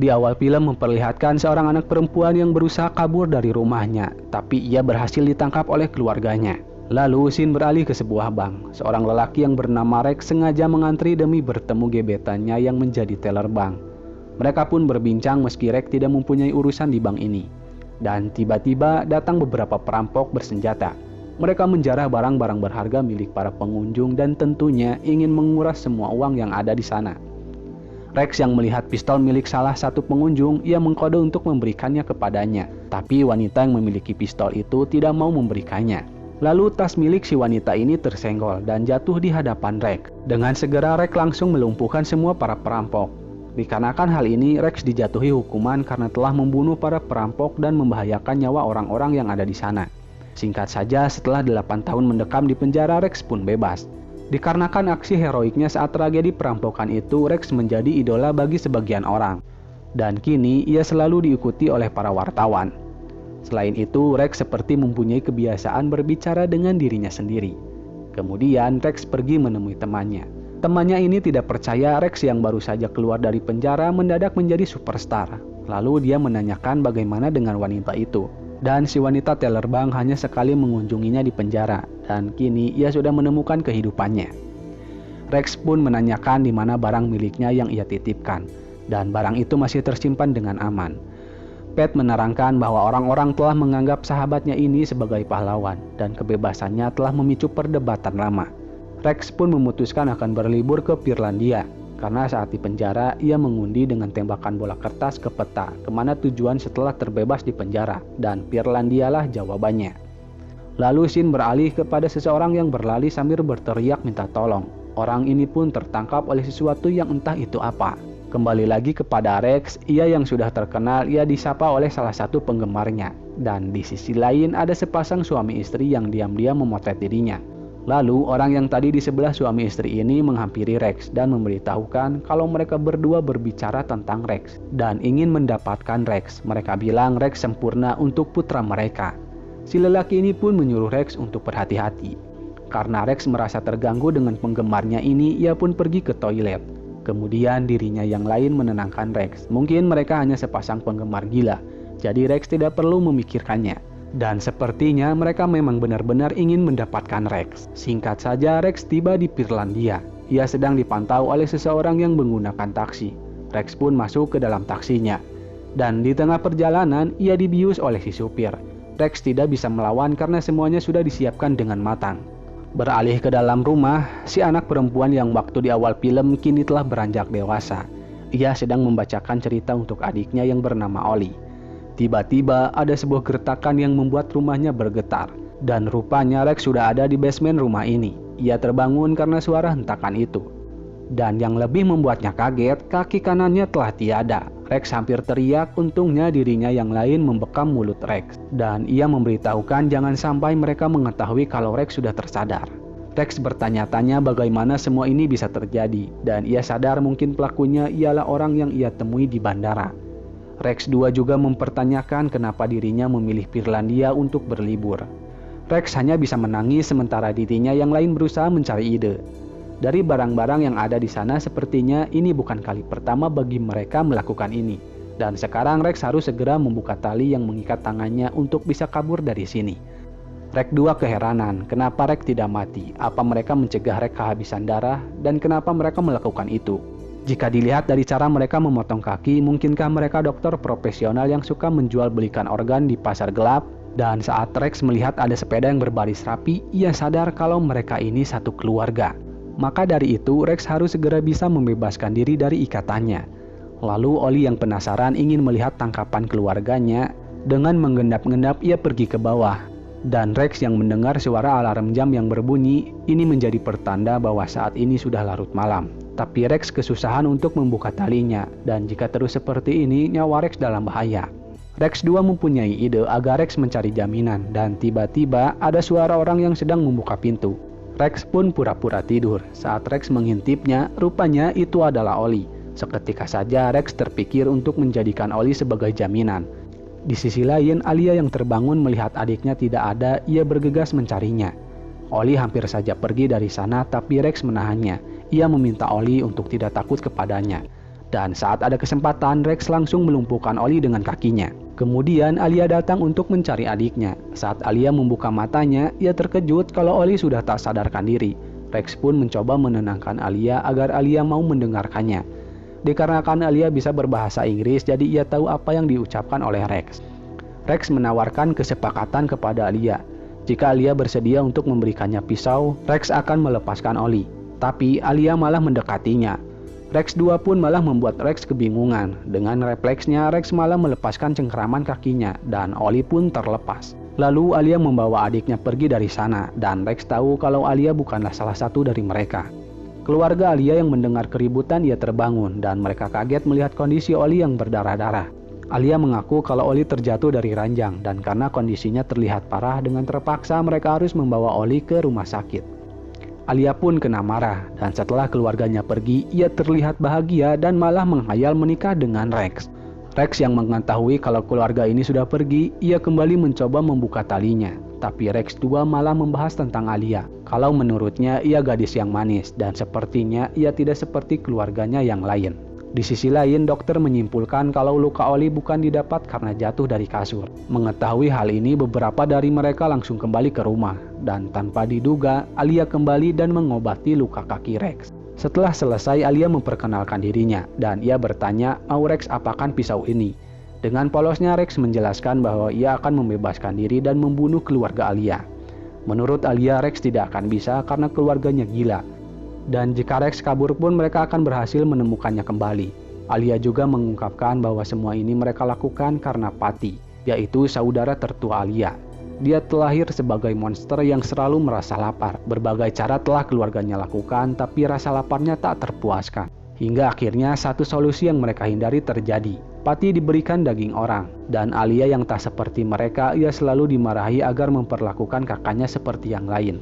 Di awal film memperlihatkan seorang anak perempuan yang berusaha kabur dari rumahnya, tapi ia berhasil ditangkap oleh keluarganya. Lalu scene beralih ke sebuah bank. Seorang lelaki yang bernama Rex sengaja mengantri demi bertemu gebetannya yang menjadi teller bank. Mereka pun berbincang meski Rex tidak mempunyai urusan di bank ini. Dan tiba-tiba datang beberapa perampok bersenjata. Mereka menjarah barang-barang berharga milik para pengunjung dan tentunya ingin menguras semua uang yang ada di sana. Rex yang melihat pistol milik salah satu pengunjung, ia mengkode untuk memberikannya kepadanya. Tapi wanita yang memiliki pistol itu tidak mau memberikannya. Lalu tas milik si wanita ini tersenggol dan jatuh di hadapan Rex. Dengan segera Rex langsung melumpuhkan semua para perampok. Dikarenakan hal ini, Rex dijatuhi hukuman karena telah membunuh para perampok dan membahayakan nyawa orang-orang yang ada di sana. Singkat saja, setelah 8 tahun mendekam di penjara, Rex pun bebas. Dikarenakan aksi heroiknya saat tragedi perampokan itu, Rex menjadi idola bagi sebagian orang. Dan kini ia selalu diikuti oleh para wartawan. Selain itu, Rex seperti mempunyai kebiasaan berbicara dengan dirinya sendiri. Kemudian Rex pergi menemui temannya. Temannya ini tidak percaya Rex yang baru saja keluar dari penjara mendadak menjadi superstar. Lalu dia menanyakan bagaimana dengan wanita itu. Dan si wanita teller bank hanya sekali mengunjunginya di penjara, dan kini ia sudah menemukan kehidupannya. Rex pun menanyakan di mana barang miliknya yang ia titipkan, dan barang itu masih tersimpan dengan aman. Pat menerangkan bahwa orang-orang telah menganggap sahabatnya ini sebagai pahlawan, dan kebebasannya telah memicu perdebatan lama. Rex pun memutuskan akan berlibur ke Pirlandia. Karena saat di penjara, ia mengundi dengan tembakan bola kertas ke peta kemana tujuan setelah terbebas di penjara, dan Pirlandialah jawabannya. Lalu scene beralih kepada seseorang yang berlari sambil berteriak minta tolong. Orang ini pun tertangkap oleh sesuatu yang entah itu apa. Kembali lagi kepada Rex, ia yang sudah terkenal, ia disapa oleh salah satu penggemarnya. Dan di sisi lain ada sepasang suami istri yang diam-diam memotret dirinya. Lalu orang yang tadi di sebelah suami istri ini menghampiri Rex dan memberitahukan kalau mereka berdua berbicara tentang Rex dan ingin mendapatkan Rex. Mereka bilang Rex sempurna untuk putra mereka. Si lelaki ini pun menyuruh Rex untuk berhati-hati. Karena Rex merasa terganggu dengan penggemarnya ini, ia pun pergi ke toilet. Kemudian dirinya yang lain menenangkan Rex. Mungkin mereka hanya sepasang penggemar gila, jadi Rex tidak perlu memikirkannya. Dan sepertinya mereka memang benar-benar ingin mendapatkan Rex. Singkat saja, Rex tiba di Pirlandia. Ia sedang dipantau oleh seseorang yang menggunakan taksi. Rex pun masuk ke dalam taksinya. Dan di tengah perjalanan, ia dibius oleh si supir. Rex tidak bisa melawan karena semuanya sudah disiapkan dengan matang. Beralih ke dalam rumah, si anak perempuan yang waktu di awal film kini telah beranjak dewasa. Ia sedang membacakan cerita untuk adiknya yang bernama Oli. Tiba-tiba ada sebuah gertakan yang membuat rumahnya bergetar. Dan rupanya Rex sudah ada di basement rumah ini. Ia terbangun karena suara hentakan itu. Dan yang lebih membuatnya kaget, kaki kanannya telah tiada. Rex hampir teriak, untungnya dirinya yang lain membekam mulut Rex. Dan ia memberitahukan jangan sampai mereka mengetahui kalau Rex sudah tersadar. Rex bertanya-tanya bagaimana semua ini bisa terjadi. Dan ia sadar mungkin pelakunya ialah orang yang ia temui di bandara. Rex 2 juga mempertanyakan kenapa dirinya memilih Pirlandia untuk berlibur. Rex hanya bisa menangis sementara dirinya yang lain berusaha mencari ide. Dari barang-barang yang ada di sana sepertinya ini bukan kali pertama bagi mereka melakukan ini. Dan sekarang Rex harus segera membuka tali yang mengikat tangannya untuk bisa kabur dari sini. Rex 2 keheranan, kenapa Rex tidak mati? Apa mereka mencegah Rex kehabisan darah? Dan kenapa mereka melakukan itu? Jika dilihat dari cara mereka memotong kaki, mungkinkah mereka dokter profesional yang suka menjual belikan organ di pasar gelap? Dan saat Rex melihat ada sepeda yang berbaris rapi, ia sadar kalau mereka ini satu keluarga. Maka dari itu, Rex harus segera bisa membebaskan diri dari ikatannya. Lalu Oli yang penasaran ingin melihat tangkapan keluarganya. Dengan menggendap-gendap ia pergi ke bawah. Dan Rex yang mendengar suara alarm jam yang berbunyi, ini menjadi pertanda bahwa saat ini sudah larut malam. Tapi Rex kesusahan untuk membuka talinya, dan jika terus seperti ini, nyawa Rex dalam bahaya. Rex 2 mempunyai ide agar Rex mencari jaminan, dan tiba-tiba ada suara orang yang sedang membuka pintu. Rex pun pura-pura tidur. Saat Rex mengintipnya, rupanya itu adalah Oli. Seketika saja Rex terpikir untuk menjadikan Oli sebagai jaminan. Di sisi lain, Alia yang terbangun melihat adiknya tidak ada, ia bergegas mencarinya. Oli hampir saja pergi dari sana, tapi Rex menahannya. Ia meminta Oli untuk tidak takut kepadanya. Dan saat ada kesempatan, Rex langsung melumpuhkan Oli dengan kakinya. Kemudian Alia datang untuk mencari adiknya. Saat Alia membuka matanya, ia terkejut kalau Oli sudah tak sadarkan diri. Rex pun mencoba menenangkan Alia agar Alia mau mendengarkannya. Dikarenakan Alia bisa berbahasa Inggris, jadi ia tahu apa yang diucapkan oleh Rex. Rex menawarkan kesepakatan kepada Alia. Jika Alia bersedia untuk memberikannya pisau, Rex akan melepaskan Oli. Tapi Alia malah mendekatinya. Rex 2 pun malah membuat Rex kebingungan. Dengan refleksnya, Rex malah melepaskan cengkeraman kakinya dan Oli pun terlepas. Lalu Alia membawa adiknya pergi dari sana dan Rex tahu kalau Alia bukanlah salah satu dari mereka. Keluarga Alia yang mendengar keributan ia terbangun dan mereka kaget melihat kondisi Oli yang berdarah-darah. Alia mengaku kalau Oli terjatuh dari ranjang dan karena kondisinya terlihat parah dengan terpaksa mereka harus membawa Oli ke rumah sakit. Alia pun kena marah dan setelah keluarganya pergi ia terlihat bahagia dan malah menghayal menikah dengan Rex. Rex yang mengetahui kalau keluarga ini sudah pergi, ia kembali mencoba membuka talinya. Tapi Rex 2 malah membahas tentang Alia. Kalau menurutnya ia gadis yang manis dan sepertinya ia tidak seperti keluarganya yang lain. Di sisi lain, dokter menyimpulkan kalau luka Oli bukan didapat karena jatuh dari kasur. Mengetahui hal ini, beberapa dari mereka langsung kembali ke rumah. Dan tanpa diduga, Alia kembali dan mengobati luka kaki Rex. Setelah selesai, Alia memperkenalkan dirinya dan ia bertanya, mau Rex apakan pisau ini? Dengan polosnya Rex menjelaskan bahwa ia akan membebaskan diri dan membunuh keluarga Alia. Menurut Alia, Rex tidak akan bisa karena keluarganya gila. Dan jika Rex kabur pun mereka akan berhasil menemukannya kembali. Alia juga mengungkapkan bahwa semua ini mereka lakukan karena Patty, yaitu saudara tertua Alia. Dia terlahir sebagai monster yang selalu merasa lapar. Berbagai cara telah keluarganya lakukan, tapi rasa laparnya tak terpuaskan. Hingga akhirnya satu solusi yang mereka hindari terjadi. Patty diberikan daging orang, dan Alia yang tak seperti mereka, ia selalu dimarahi agar memperlakukan kakaknya seperti yang lain.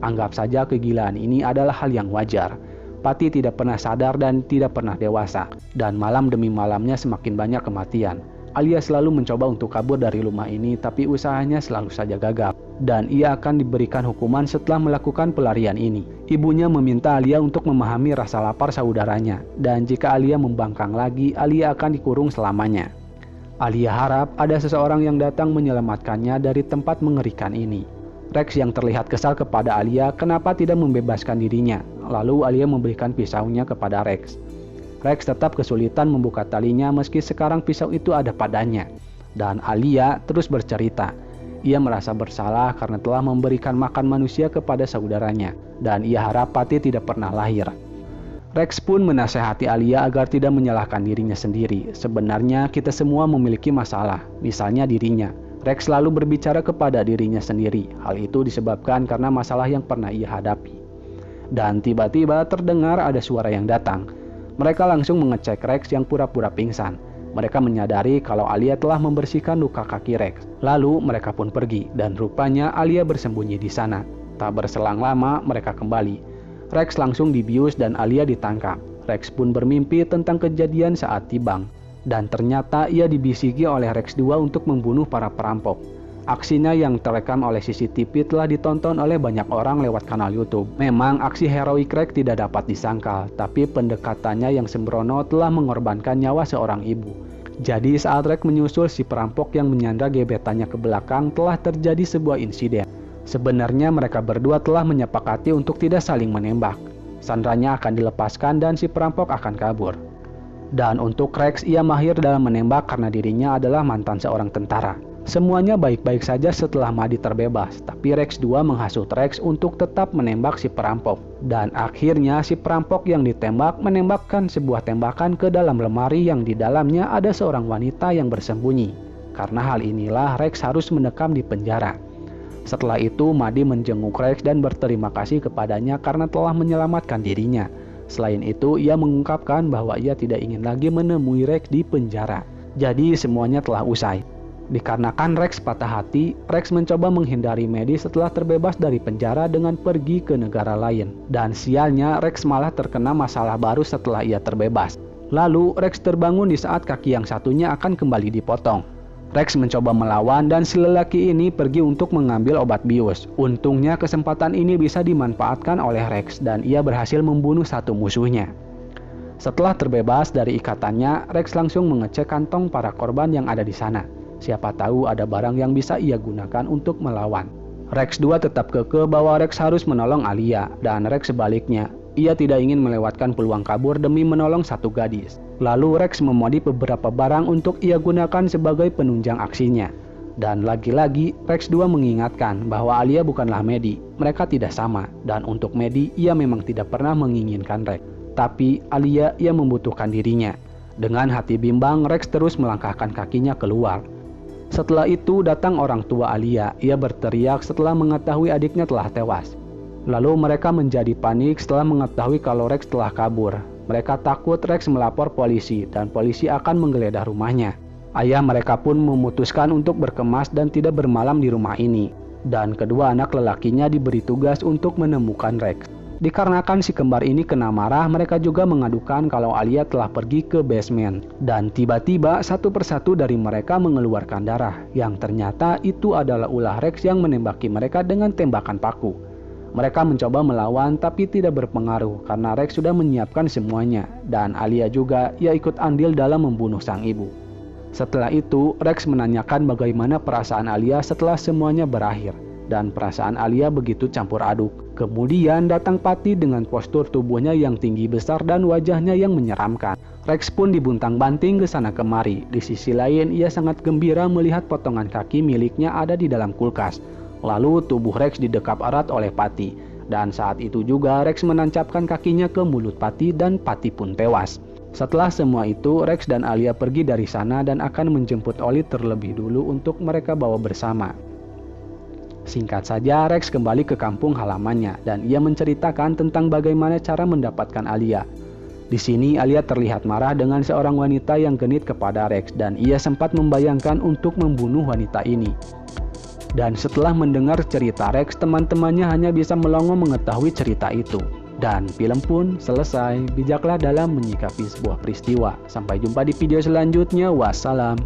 Anggap saja kegilaan ini adalah hal yang wajar. Patty tidak pernah sadar dan tidak pernah dewasa, dan malam demi malamnya semakin banyak kematian. Alia selalu mencoba untuk kabur dari rumah ini, tapi usahanya selalu saja gagal. Dan ia akan diberikan hukuman setelah melakukan pelarian ini. Ibunya meminta Alia untuk memahami rasa lapar saudaranya, dan jika Alia membangkang lagi, Alia akan dikurung selamanya. Alia harap ada seseorang yang datang menyelamatkannya dari tempat mengerikan ini. Rex yang terlihat kesal kepada Alia kenapa tidak membebaskan dirinya. Lalu Alia memberikan pisaunya kepada Rex. Rex tetap kesulitan membuka talinya meski sekarang pisau itu ada padanya. Dan Alia terus bercerita. Ia merasa bersalah karena telah memberikan makan manusia kepada saudaranya. Dan ia harap Patty tidak pernah lahir. Rex pun menasehati Alia agar tidak menyalahkan dirinya sendiri. Sebenarnya kita semua memiliki masalah, misalnya dirinya. Rex selalu berbicara kepada dirinya sendiri. Hal itu disebabkan karena masalah yang pernah ia hadapi. Dan tiba-tiba terdengar ada suara yang datang. Mereka langsung mengecek Rex yang pura-pura pingsan. Mereka menyadari kalau Alia telah membersihkan luka kaki Rex. Lalu mereka pun pergi dan rupanya Alia bersembunyi di sana. Tak berselang lama mereka kembali. Rex langsung dibius dan Alia ditangkap. Rex pun bermimpi tentang kejadian saat tibang. Dan ternyata ia dibisiki oleh Rex 2 untuk membunuh para perampok. Aksinya yang terekam oleh CCTV telah ditonton oleh banyak orang lewat kanal YouTube. Memang aksi heroik Rex tidak dapat disangkal, tapi pendekatannya yang sembrono telah mengorbankan nyawa seorang ibu. Jadi saat Rex menyusul si perampok yang menyandra gebetannya ke belakang, telah terjadi sebuah insiden. Sebenarnya mereka berdua telah menyepakati untuk tidak saling menembak. Sandranya akan dilepaskan dan si perampok akan kabur. Dan untuk Rex, ia mahir dalam menembak karena dirinya adalah mantan seorang tentara. Semuanya baik-baik saja setelah Maddie terbebas, tapi Rex 2 menghasut Rex untuk tetap menembak si perampok. Dan akhirnya si perampok yang ditembak menembakkan sebuah tembakan ke dalam lemari yang di dalamnya ada seorang wanita yang bersembunyi. Karena hal inilah Rex harus mendekam di penjara. Setelah itu Maddie menjenguk Rex dan berterima kasih kepadanya karena telah menyelamatkan dirinya. Selain itu ia mengungkapkan bahwa ia tidak ingin lagi menemui Rex di penjara. Jadi semuanya telah usai. Dikarenakan Rex patah hati, Rex mencoba menghindari Maddie setelah terbebas dari penjara dengan pergi ke negara lain. Dan sialnya Rex malah terkena masalah baru setelah ia terbebas. Lalu Rex terbangun di saat kaki yang satunya akan kembali dipotong. Rex mencoba melawan dan si lelaki ini pergi untuk mengambil obat bius. Untungnya kesempatan ini bisa dimanfaatkan oleh Rex dan ia berhasil membunuh satu musuhnya. Setelah terbebas dari ikatannya, Rex langsung mengecek kantong para korban yang ada di sana. Siapa tahu ada barang yang bisa ia gunakan untuk melawan. Rex 2 tetap kekeh bahwa Rex harus menolong Alia, dan Rex sebaliknya. Ia tidak ingin melewatkan peluang kabur demi menolong satu gadis. Lalu Rex memodif beberapa barang untuk ia gunakan sebagai penunjang aksinya. Dan lagi-lagi Rex 2 mengingatkan bahwa Alia bukanlah Maddie. Mereka tidak sama, dan untuk Maddie ia memang tidak pernah menginginkan Rex. Tapi Alia ia membutuhkan dirinya. Dengan hati bimbang, Rex terus melangkahkan kakinya keluar. Setelah itu datang orang tua Alia. Ia berteriak setelah mengetahui adiknya telah tewas. Lalu mereka menjadi panik setelah mengetahui kalau Rex telah kabur. Mereka takut Rex melapor polisi dan polisi akan menggeledah rumahnya. Ayah mereka pun memutuskan untuk berkemas dan tidak bermalam di rumah ini. Dan kedua anak lelakinya diberi tugas untuk menemukan Rex. Dikarenakan si kembar ini kena marah, mereka juga mengadukan kalau Alia telah pergi ke basement. Dan tiba-tiba satu persatu dari mereka mengeluarkan darah, yang ternyata itu adalah ulah Rex yang menembaki mereka dengan tembakan paku. Mereka mencoba melawan tapi tidak berpengaruh karena Rex sudah menyiapkan semuanya. Dan Alia juga, ia ikut andil dalam membunuh sang ibu. Setelah itu, Rex menanyakan bagaimana perasaan Alia setelah semuanya berakhir. Dan perasaan Alia begitu campur aduk. Kemudian datang Patty dengan postur tubuhnya yang tinggi besar dan wajahnya yang menyeramkan. Rex pun dibuntang-banting ke sana kemari. Di sisi lain, ia sangat gembira melihat potongan kaki miliknya ada di dalam kulkas. Lalu tubuh Rex didekap erat oleh Patty. Dan saat itu juga Rex menancapkan kakinya ke mulut Patty dan Patty pun tewas. Setelah semua itu, Rex dan Alia pergi dari sana dan akan menjemput Oli terlebih dulu untuk mereka bawa bersama. Singkat saja, Rex kembali ke kampung halamannya dan ia menceritakan tentang bagaimana cara mendapatkan Alia. Di sini Alia terlihat marah dengan seorang wanita yang genit kepada Rex dan ia sempat membayangkan untuk membunuh wanita ini. Dan setelah mendengar cerita Rex, teman-temannya hanya bisa melongo mengetahui cerita itu. Dan film pun selesai. Bijaklah dalam menyikapi sebuah peristiwa. Sampai jumpa di video selanjutnya. Wassalam.